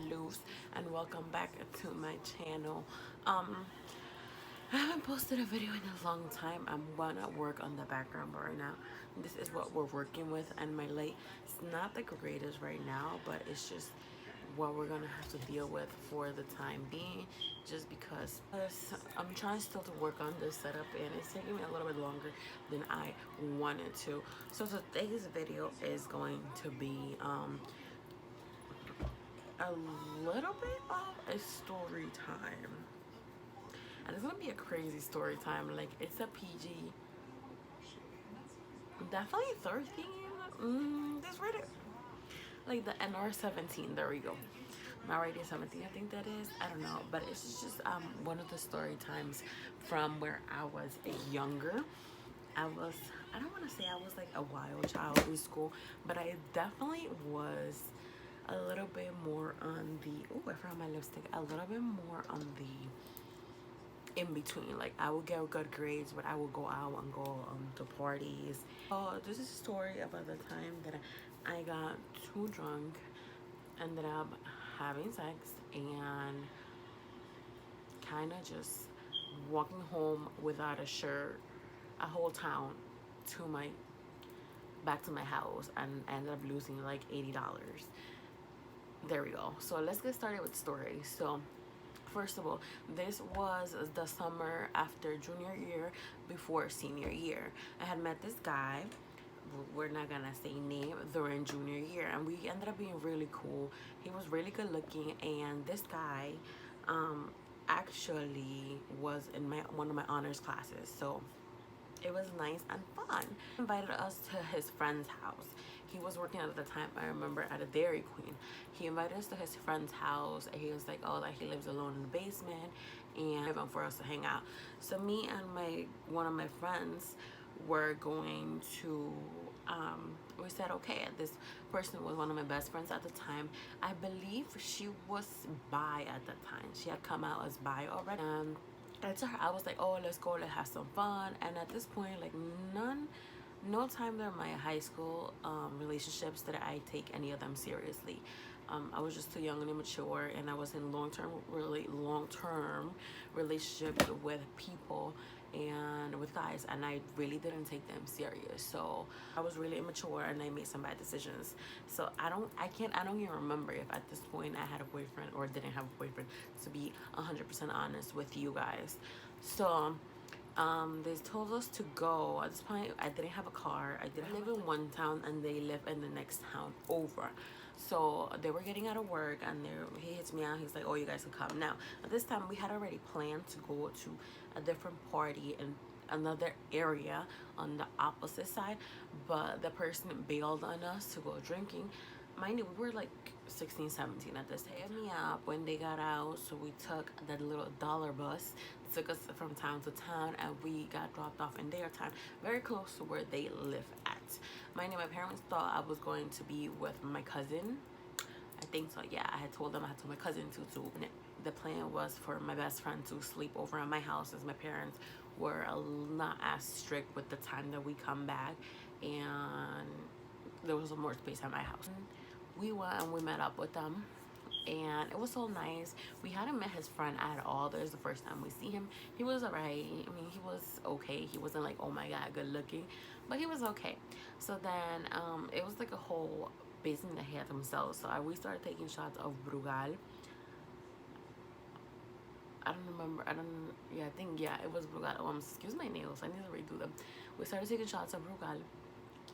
loose, and welcome back to my channel. I haven't posted a video in a long time. I'm gonna work on the background, but right now this is what we're working with, and my light is not the greatest right now, but it's just what we're gonna have to deal with for the time being, just because I'm trying still to work on this setup, and it's taking me a little bit longer than I wanted to. So today's video is going to be a little bit of a story time, and it's gonna be a crazy story time. Like, it's a PG, definitely 13. This rated like the NR 17. There we go. Not rated 17, I think that is. I don't know, but it's just one of the story times from where I was younger. I was, I don't want to say I was like a wild child in school, but I definitely was a little bit more on the, oh, I found my lipstick, a little bit more on the in between. Like, I would get good grades, but I would go out and go to parties. Oh, this is a story about the time that I got too drunk, ended up having sex, and kind of just walking home without a shirt, a whole town to my back to my house, and ended up losing like $80. There we go. So let's get started with the story. So first of all, this was the summer after junior year, before senior year. I had met this guy, we're not gonna say name, during junior year, and we ended up being really cool. He was really good looking, and this guy actually was in my one of my honors classes, so it was nice and fun. He invited us to his friend's house. He was working at the time, I remember, at a Dairy Queen. He invited us to his friend's house, and he was like, oh, like, he lives alone in the basement, and even for us to hang out. So me and one of my friends were going to we said okay. This person was one of my best friends at the time. I believe she was bi at the time. She had come out as bi already. I told her, I was like, oh, let's go, let's have some fun. And at this point, like, no time during my high school relationships did I take any of them seriously. I was just too young and immature, and I was in long-term relationships with people and with guys, and I really didn't take them serious. So I was really immature, and I made some bad decisions. So I don't even remember if at this point I had a boyfriend or didn't have a boyfriend, to be 100% honest with you guys. So they told us to go. At this point, I didn't have a car. I didn't live in one town, and they live in the next town over. So they were getting out of work, and he hits me out. He's like, oh, you guys can come. Now, at this time, we had already planned to go to a different party in another area on the opposite side, but the person bailed on us to go drinking. Mind you, we were like 16, 17 at this time. They hit me up when they got out, so we took that little dollar bus, took us from town to town, and we got dropped off in their town, very close to where they live at. Mind you, my parents thought I was going to be with my cousin. I think so, yeah. I told my cousin to. The plan was for my best friend to sleep over at my house, as my parents were not as strict with the time that we come back, and there was more space at my house. We went and we met up with them, and it was so nice. We hadn't met his friend at all. This is the first time we see him. He was alright. I mean, he was okay. He wasn't like, oh my god, good looking, but he was okay. So then it was like a whole business that he had themselves. So we started taking shots of Brugal. I don't remember. I think, yeah, it was Brugal. Excuse my nails. I need to redo them. We started taking shots of Brugal,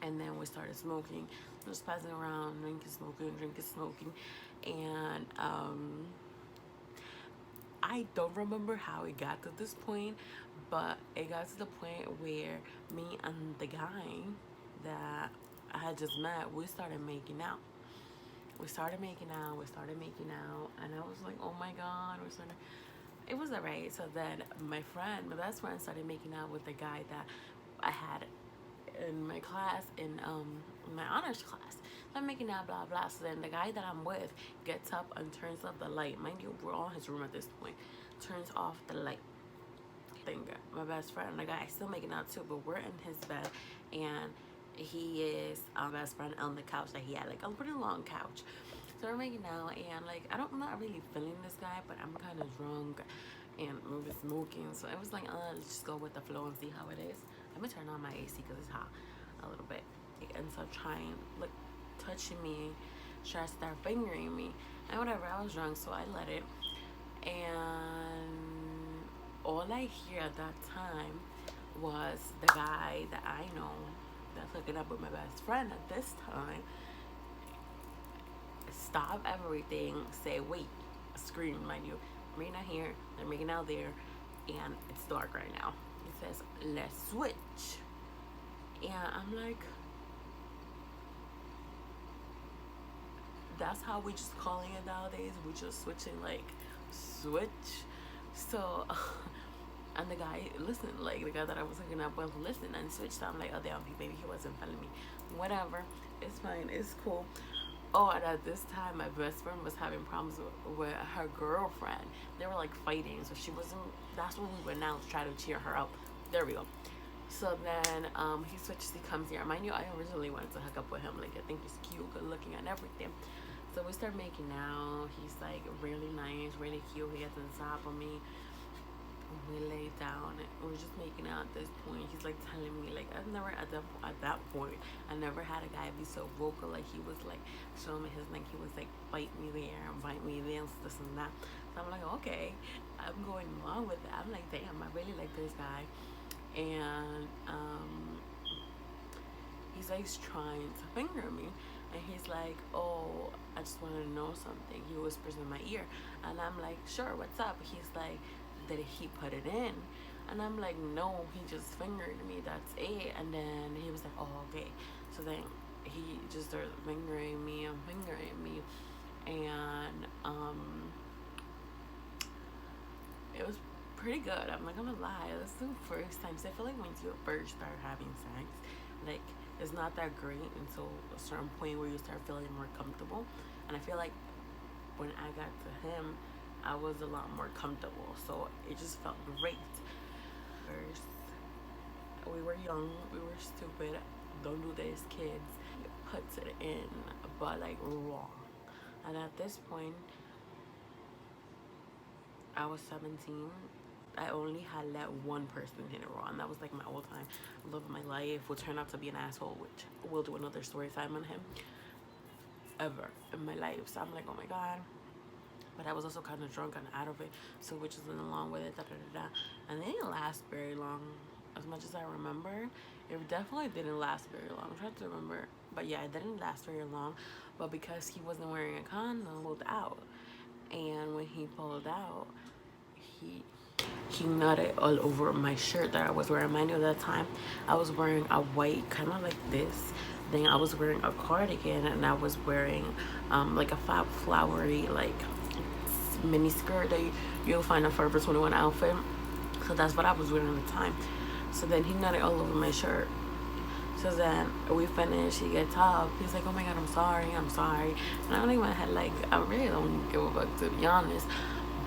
and then we started smoking, just passing around, drinking, smoking, and I don't remember how it got to this point, but it got to the point where me and the guy that I had just met, we started making out. We started making out, and I was like, oh my god, it was alright. So then my best friend started making out with the guy that I had in my class, in my honors class. So I'm making out, blah blah. So then the guy that I'm with gets up and turns off the light. Mind you, we're all in his room at this point. Turns off the light. My best friend and the guy still making out too, but we're in his bed, and he is our best friend on the couch that he had, like a pretty long couch. So we're making out, and like I'm not really feeling this guy, but I'm kind of drunk, and we were smoking. So it was like, let's just go with the flow and see how it is. Let me turn on my AC because it's hot a little bit. And so trying, like, touching me, try to start fingering me, and whatever. I was drunk, so I let it. And all I hear at that time was the guy that I know that's hooking up with my best friend at this time stop everything, say wait, scream, mind you, making out here, they're making out there, and it's dark right now. It says let's switch, and I'm like, that's how we just calling it nowadays. We just switching, like, switch. So and the guy, listen, like the guy that I was hooking up with, listen and switched. I'm like, oh damn, maybe he wasn't feeling me. Whatever, it's fine, it's cool. Oh, and at this time, my best friend was having problems with her girlfriend. They were like fighting, so she wasn't. That's when we went out to try to cheer her up. There we go. So then he switches. He comes here. Mind you, I originally wanted to hook up with him. Like, I think he's cute, good looking, and everything. So we start making out. He's like really nice, really cute. He gets on top of me. We lay down and we're just making out. At this point, he's like telling me, like, I've never at that point I never had a guy be so vocal. Like, he was like showing me his neck. He was like, bite me there and bite me there and this and that. So I'm like, okay, I'm going along with it. I'm like, damn, I really like this guy. And he's like trying to finger me, and he's like, oh, I just want to know something. He whispers in my ear, and I'm like, sure, what's up? He's like, did he put it in? And I'm like, no, he just fingered me, that's it. And then he was like, oh, okay. So then he just started fingering me and fingering me, and it was pretty good. I'm not gonna lie, this is the first time. So I feel like once you first start having sex, like, it's not that great until a certain point where you start feeling more comfortable. And I feel like when I got to him, I was a lot more comfortable, so it just felt great. First, we were young, we were stupid. Don't do this, kids. He puts it in, but like raw. And at this point, I was 17. I only had let one person hit it raw, and that was like my all-time love of my life, who turned out to be an asshole, which we'll do another story time on him ever in my life. So I'm like, oh my god. But I was also kind of drunk and out of it, so which is along with it, and it didn't last very long. As much as I remember, it definitely didn't last very long. I'm trying to remember, but yeah, it didn't last very long. But because he wasn't wearing a condom, he pulled out, and when he pulled out, he nutted all over my shirt that I was wearing. Mind you, at that time, I was wearing a white, kind of like this. Then I was wearing a cardigan, and I was wearing like a flowery, like, mini skirt that you'll find a Forever 21 outfit. So that's what I was wearing at the time. So then he nutted all over my shirt. So then we finished, he gets up, he's like, oh my god, I'm sorry. And I'm in my head, like, I really don't give a fuck, to be honest.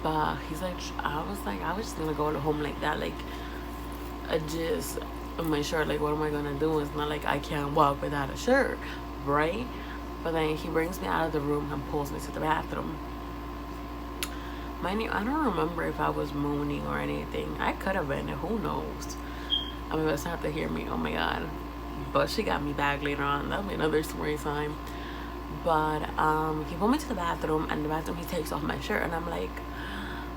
But he's like, I was just gonna go home like that. Like, I just, in my shirt, like, what am I gonna do? It's not like I can't walk without a shirt, right? But then he brings me out of the room and pulls me to the bathroom. Mind you, I don't remember if I was moaning or anything. I could have been, who knows? I mean, let's have to hear me, oh my god. But she got me back later on. That'll be another story time. But he pulled me to the bathroom, and in the bathroom he takes off my shirt, and I'm like,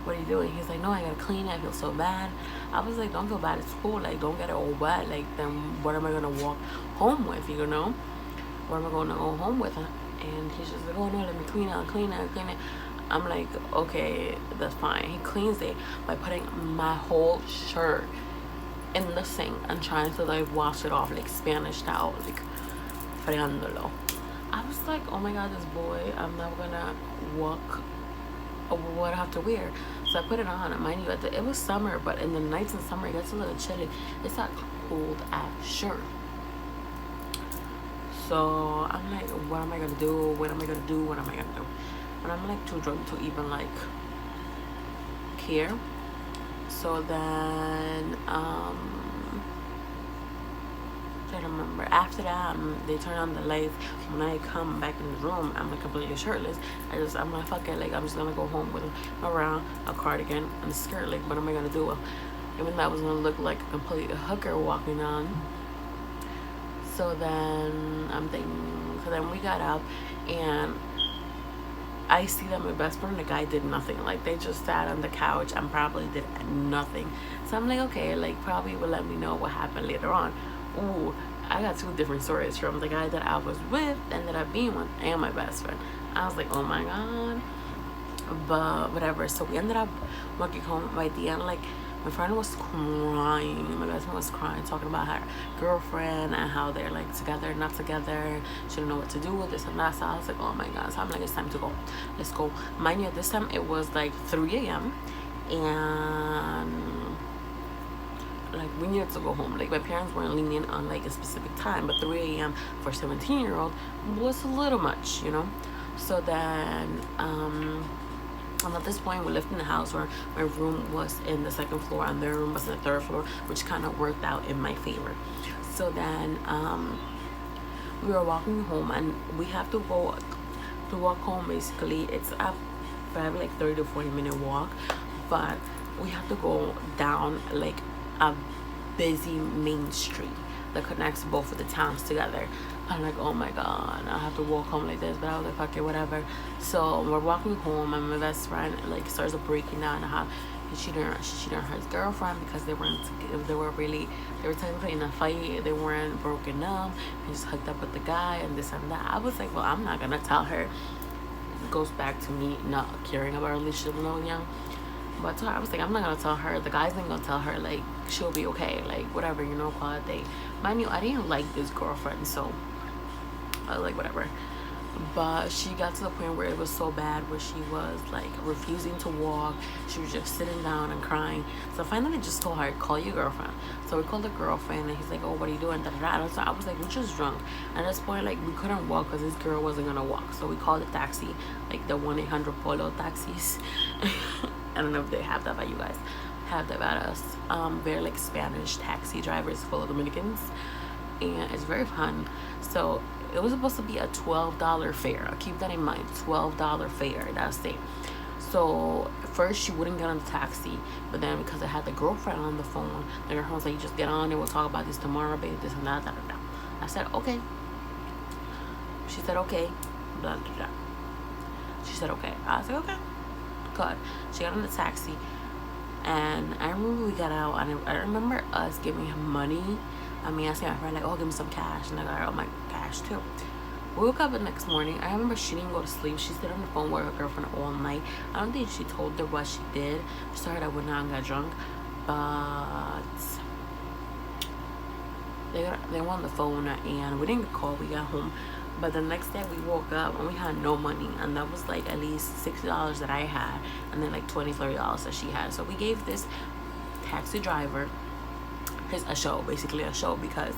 what are you doing? He's like, no, I gotta clean it, I feel so bad. I was like, don't feel bad, it's cool, like, don't get it all wet. Like, then what am I gonna walk home with, you know? What am I gonna go home with? And he's just like, oh no, let me clean it. I'm like, okay, that's fine. He cleans it by putting my whole shirt in the sink and trying to, like, wash it off, like, Spanish style, like, fregándolo. I was like, oh my god, this boy, I'm not gonna walk over what I have to wear. So I put it on, and mind you, it was summer, but in the nights in summer, it gets a little chilly. It's not cold as shirt. So I'm like, what am I gonna do? And I'm like too drunk to even like care. So then can't remember. After that, they turn on the lights. When I come back in the room, I'm like completely shirtless. I'm like, fuck it, like I'm just gonna go home with around a cardigan and a skirt. Like, what am I gonna do? Even though I was gonna look like a complete hooker walking on. So then I'm thinking. So then we got up, and I see that my best friend and the guy did nothing. Like, they just sat on the couch and probably did nothing. So I'm like, okay, like probably will let me know what happened later on. Ooh, I got two different stories from the guy that I was with, ended up being with, and my best friend. I was like, oh my god. But whatever. So we ended up walking home. By the end, like, my friend was crying. My best friend was crying, talking about her girlfriend and how they're like together, not together. She didn't know what to do with this and that. So I was like, oh my god. So I'm like, it's time to go. Let's go. Mind you, this time it was like 3 a.m. and like we needed to go home. Like, my parents weren't lenient on like a specific time, but 3 a.m. for a 17-year-old was a little much, you know. So then and at this point, we lived in a house where my room was in the second floor and their room was in the third floor, which kind of worked out in my favor. So then we were walking home, and we have to walk home. Basically, it's a probably like 30 to 40-minute walk, but we have to go down like a busy main street that connects both of the towns together. I'm like, oh my god, I have to walk home like this. But I was like, fuck it, whatever. So we're walking home, and my best friend like starts breaking down how she cheated on her girlfriend because they were technically in a fight. They weren't broken up. He just hooked up with the guy and this and that. I was like, well, I'm not gonna tell her. It goes back to me not caring about our relationship when I was young. But I was like, I'm not gonna tell her. The guys ain't gonna tell her. Like, she'll be okay. Like, whatever, you know, call it a day. Mind you, I didn't like this girlfriend, so I was like, whatever. But she got to the point where it was so bad, where she was like refusing to walk. She was just sitting down and crying. So finally, I just told her, call your girlfriend. So we called the girlfriend, and he's like, oh, what are you doing? So I was like, we're just drunk. At this point, like, we couldn't walk because this girl wasn't gonna walk. So we called a taxi, like the 1-800 Polo taxis. I don't know if they have that by you guys. Have that about us. They're like Spanish taxi drivers full of Dominicans, and it's very fun. So it was supposed to be a $12 fare. Keep that in mind, $12 fare. That's it. So first she wouldn't get on the taxi, but then because I had the girlfriend on the phone, the girlfriend was like, just get on and we'll talk about this tomorrow, babe, this and that, da, da, da. I said, okay. She said, okay. Blah, blah, blah. She said, okay. I was like, okay. Good. She got on the taxi, and I remember we got out, and I remember us giving him money. I mean, I said my friend, like, oh, give me some cash, and I got all my cash too. We woke up the next morning. I remember she didn't go to sleep. She stayed on the phone with her girlfriend all night. I don't think she told her what she did. She told her I went out and got drunk, but they were on the phone, and we didn't get called. We got home. But the next day we woke up and we had no money, and that was like at least $60 that I had, and then like $20, $30 that she had. So we gave this taxi driver a show, basically a show, because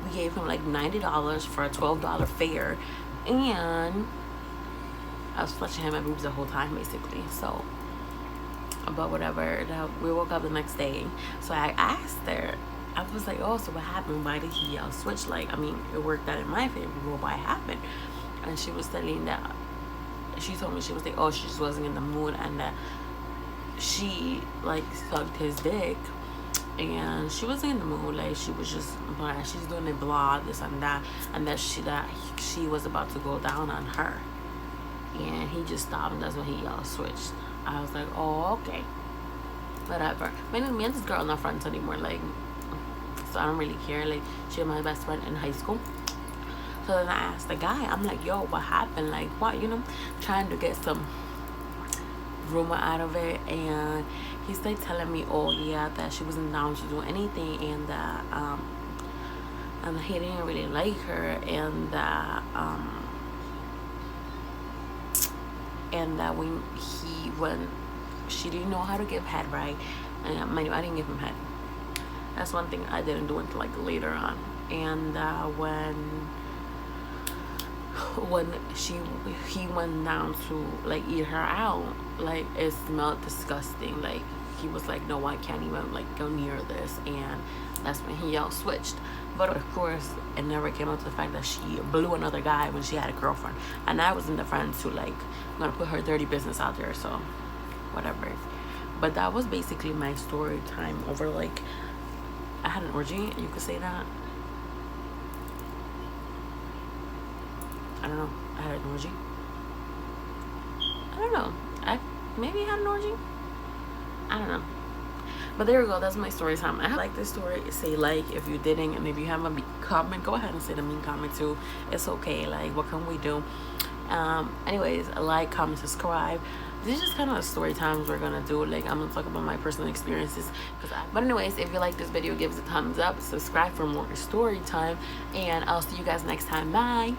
we gave him like $90 for a $12 fare, and I was flushing him my boobs the whole time, basically. So, but whatever. We woke up the next day, so I asked her. I was like, oh, so what happened? Why did he switch? Like, I mean, it worked out in my favor, but why happened? And she was telling that, she told me, she was like, oh, she just wasn't in the mood, and that she, like, sucked his dick, and she wasn't in the mood. Like, she was just, she's doing a blah, this and that she was about to go down on her. And he just stopped, and that's when he switched. I was like, oh, okay. Whatever. Me and this girl are not friends anymore. Like, so I don't really care. Like, she was my best friend in high school. So then I asked the guy, I'm like, yo, what happened? Like, what, you know, trying to get some rumor out of it. And he's like telling me, oh yeah, that she wasn't down to do anything, and that and he didn't really like her, and that when she didn't know how to give head right, and mind you, I didn't give him head. That's one thing I didn't do until like later on. And when he went down to like eat her out, like it smelled disgusting. Like he was like, no, I can't even like go near this. And that's when he switched. But of course, it never came up to the fact that she blew another guy when she had a girlfriend. And I was in the friends who like, I'm gonna put her dirty business out there, so whatever. But that was basically my story time over like, I had an orgy, you could say that. I don't know. I had an orgy. I don't know. I maybe had an orgy. I don't know. But there we go. That's my story time. I like this story. Say like if you didn't, and if you have a mean comment, go ahead and say the mean comment too. It's okay. Like, what can we do? Anyways, like, comment, subscribe. This is just kind of story times we're gonna do. Like, I'm gonna talk about my personal experiences. But anyways, if you like this video, give us a thumbs up. Subscribe for more story time, and I'll see you guys next time. Bye.